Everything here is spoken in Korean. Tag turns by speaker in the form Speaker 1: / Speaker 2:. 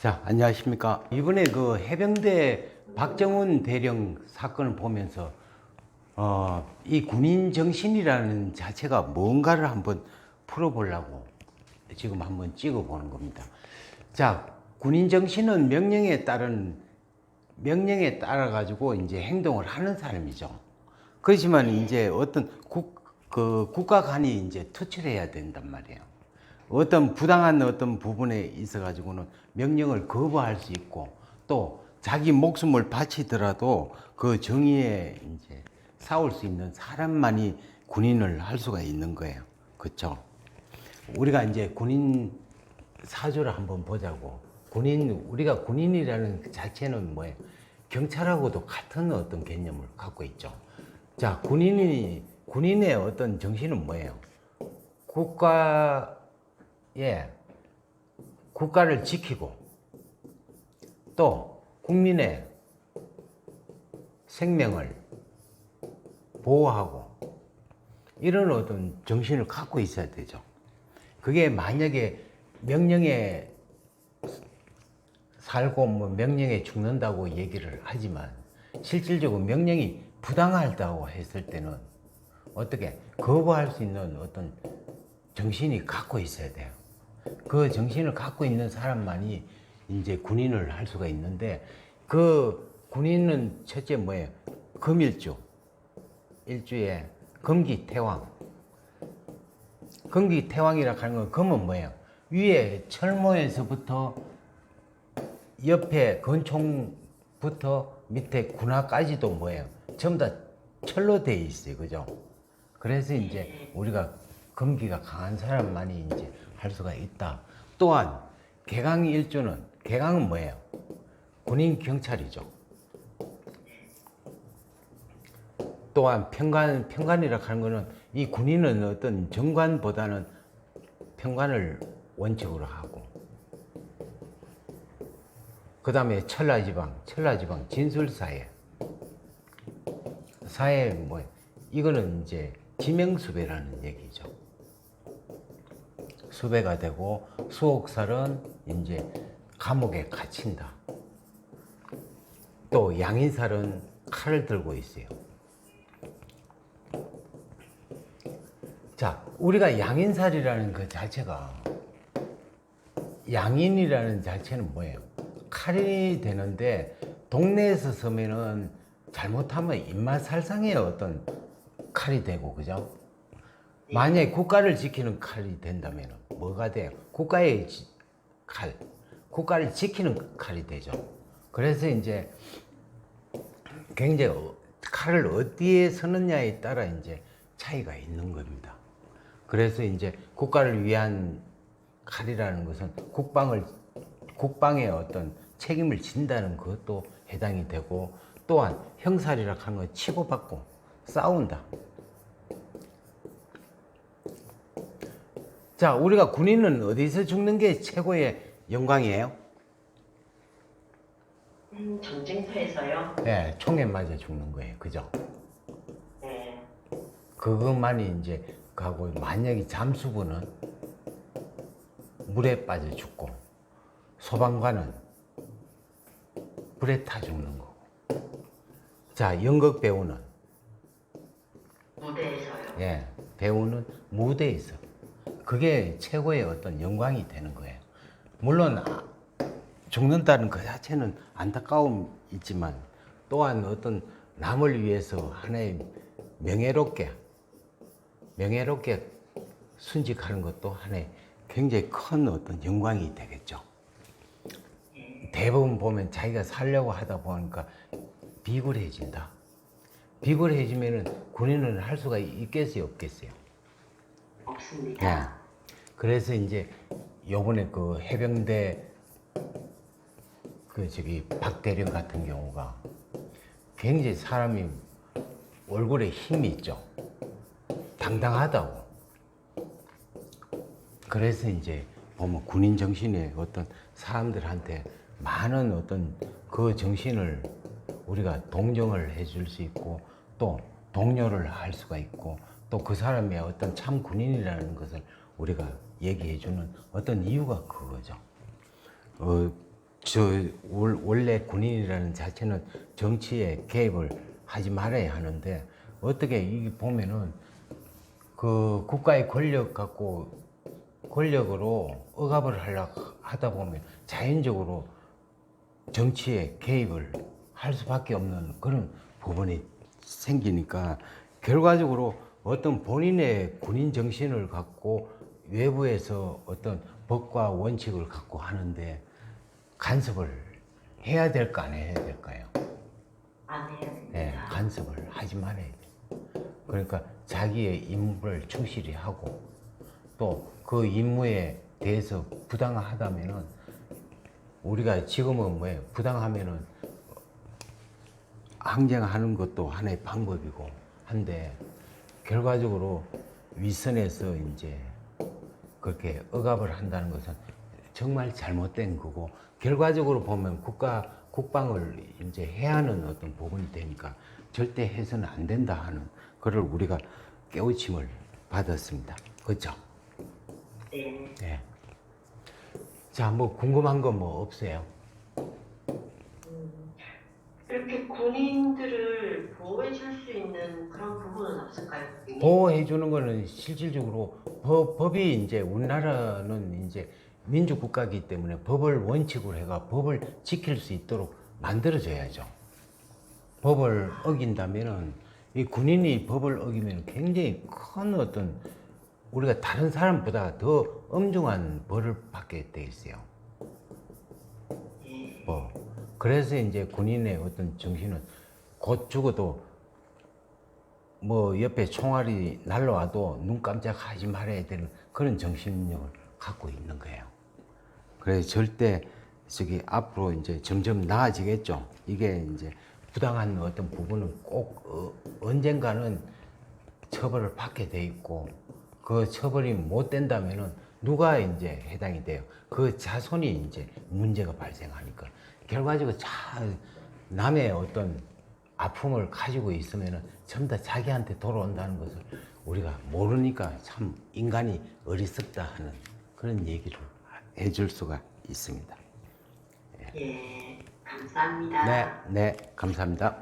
Speaker 1: 자, 안녕하십니까. 이번에 그 해병대 박정훈 대령 사건을 보면서 이 군인 정신이라는 자체가 뭔가를 한번 풀어보려고 지금 한번 찍어보는 겁니다. 자, 군인 정신은 명령에 따라 가지고 이제 행동을 하는 사람이죠. 그렇지만 이제 어떤 국가 간이 이제 터치를 해야 된단 말이에요. 어떤 부당한 어떤 부분에 있어 가지고는 명령을 거부할 수 있고, 또 자기 목숨을 바치더라도 그 정의에 이제 싸울 수 있는 사람만이 군인을 할 수가 있는 거예요. 그렇죠? 우리가 이제 군인 사조를 한번 보자고. 우리가 군인이라는 그 자체는 뭐예요? 경찰하고도 같은 어떤 개념을 갖고 있죠. 자, 군인의 어떤 정신은 뭐예요? 국가를 지키고, 또 국민의 생명을 보호하고, 이런 어떤 정신을 갖고 있어야 되죠. 그게 만약에 명령에 살고 뭐 명령에 죽는다고 얘기를 하지만, 실질적으로 명령이 부당하다고 했을 때는 어떻게 거부할 수 있는 어떤 정신이 갖고 있어야 돼요. 그 정신을 갖고 있는 사람만이 이제 군인을 할 수가 있는데, 그 군인은 첫째 뭐예요? 금일주, 일주에 금기태왕. 금기태왕이라 하는 건 금은 뭐예요? 위에 철모에서부터 옆에 권총부터 밑에 군화까지도 뭐예요? 전부 다 철로 되어 있어요. 그죠? 그래서 이제 우리가 금기가 강한 사람만이 이제 할 수가 있다. 또한 개강은 뭐예요? 군인 경찰이죠. 또한 평관이라 하는 거는, 이 군인은 어떤 정관보다는 평관을 원칙으로 하고, 그 다음에 천라지방 진술사회. 사회 뭐예요? 이거는 이제 지명수배라는 얘기죠. 수배가 되고, 수옥살은 이제 감옥에 갇힌다. 또 양인살은 칼을 들고 있어요. 자, 우리가 양인살이라는 그 자체가, 양인이라는 자체는 뭐예요? 칼이 되는데, 동네에서 서면은 잘못하면 입맛살상의 어떤 칼이 되고, 그죠? 만약에 국가를 지키는 칼이 된다면 뭐가 돼요? 국가의 칼, 국가를 지키는 칼이 되죠. 그래서 이제 굉장히 칼을 어디에 서느냐에 따라 이제 차이가 있는 겁니다. 그래서 이제 국가를 위한 칼이라는 것은 국방의 어떤 책임을 진다는 것도 해당이 되고, 또한 형살이라 하는 건 치고받고 싸운다. 자, 우리가 군인은 어디서 죽는 게 최고의 영광이에요?
Speaker 2: 전쟁터에서요?
Speaker 1: 네, 총에 맞아 죽는 거예요. 그죠?
Speaker 2: 네.
Speaker 1: 그것만이 이제 가고, 만약에 잠수부는 물에 빠져 죽고, 소방관은 불에 타 죽는 거고. 자, 연극 배우는,
Speaker 2: 무대에서요?
Speaker 1: 예, 배우는 무대에서. 그게 최고의 어떤 영광이 되는 거예요. 물론 죽는다는 그 자체는 안타까움이 있지만, 또한 어떤 남을 위해서 하나의 명예롭게 순직하는 것도 하나의 굉장히 큰 어떤 영광이 되겠죠. 대부분 보면 자기가 살려고 하다 보니까 비굴해진다. 비굴해지면은 군인을 할 수가 있겠어요, 없겠어요?
Speaker 2: 없습니다.
Speaker 1: 예. 그래서 이제 요번에 그 해병대 박대령 같은 경우가 굉장히 사람이 얼굴에 힘이 있죠. 당당하다고. 그래서 이제 보면 군인 정신의 어떤 사람들한테 많은 어떤 그 정신을 우리가 동정을 해줄 수 있고, 또 동료를 할 수가 있고, 또 그 사람의 어떤 참 군인이라는 것을 우리가 얘기해주는 어떤 이유가 그거죠. 원래 군인이라는 자체는 정치에 개입을 하지 말아야 하는데 어떻게 이게 보면은 그 국가의 권력으로 억압을 하다 보면 자연적으로 정치에 개입을 할 수밖에 없는 그런 부분이 생기니까 결과적으로 어떤 본인의 군인 정신을 갖고 외부에서 어떤 법과 원칙을 갖고 하는데 간섭을 해야 될까 안 해야 될까요?
Speaker 2: 안 해야 됩니다.
Speaker 1: 네, 간섭을 하지 말아야 돼. 그러니까 자기의 임무를 충실히 하고 또 그 임무에 대해서 부당하다면은 우리가 지금은 뭐 부당하면은 항쟁하는 것도 하나의 방법이고 한데 결과적으로 윗선에서 이제 그렇게 억압을 한다는 것은 정말 잘못된 거고 결과적으로 보면 국방을 이제 해야 하는 어떤 부분이 되니까 절대 해서는 안 된다 하는 그걸 우리가 깨우침을 받았습니다. 그렇죠?
Speaker 2: 네.
Speaker 1: 네. 자, 뭐 궁금한 거 뭐 없어요?
Speaker 2: 이렇게 군인들을 보호해 줄 수 있는 그런 부분은 없을까요?
Speaker 1: 보호해 주는 거는 실질적으로 법이 이제 우리나라는 이제 민주국가이기 때문에 법을 원칙으로 해가 법을 지킬 수 있도록 만들어줘야죠. 법을 어긴다면은 이 군인이 법을 어기면 굉장히 큰 어떤 우리가 다른 사람보다 더 엄중한 벌을 받게 돼 있어요. 뭐 그래서 이제 군인의 어떤 정신은 곧 죽어도 뭐 옆에 총알이 날라와도 눈 깜짝하지 말아야 되는 그런 정신력을 갖고 있는 거예요. 그래서 절대 저기 앞으로 이제 점점 나아지겠죠. 이게 이제 부당한 어떤 부분은 꼭 언젠가는 처벌을 받게 돼 있고 그 처벌이 못 된다면은 누가 이제 해당이 돼요. 그 자손이 이제 문제가 발생하니까 결과적으로 남의 어떤 아픔을 가지고 있으면은 전부 다 자기한테 돌아온다는 것을 우리가 모르니까 참 인간이 어리석다 하는 그런 얘기를 해줄 수가 있습니다.
Speaker 2: 예, 감사합니다.
Speaker 1: 네, 네, 감사합니다.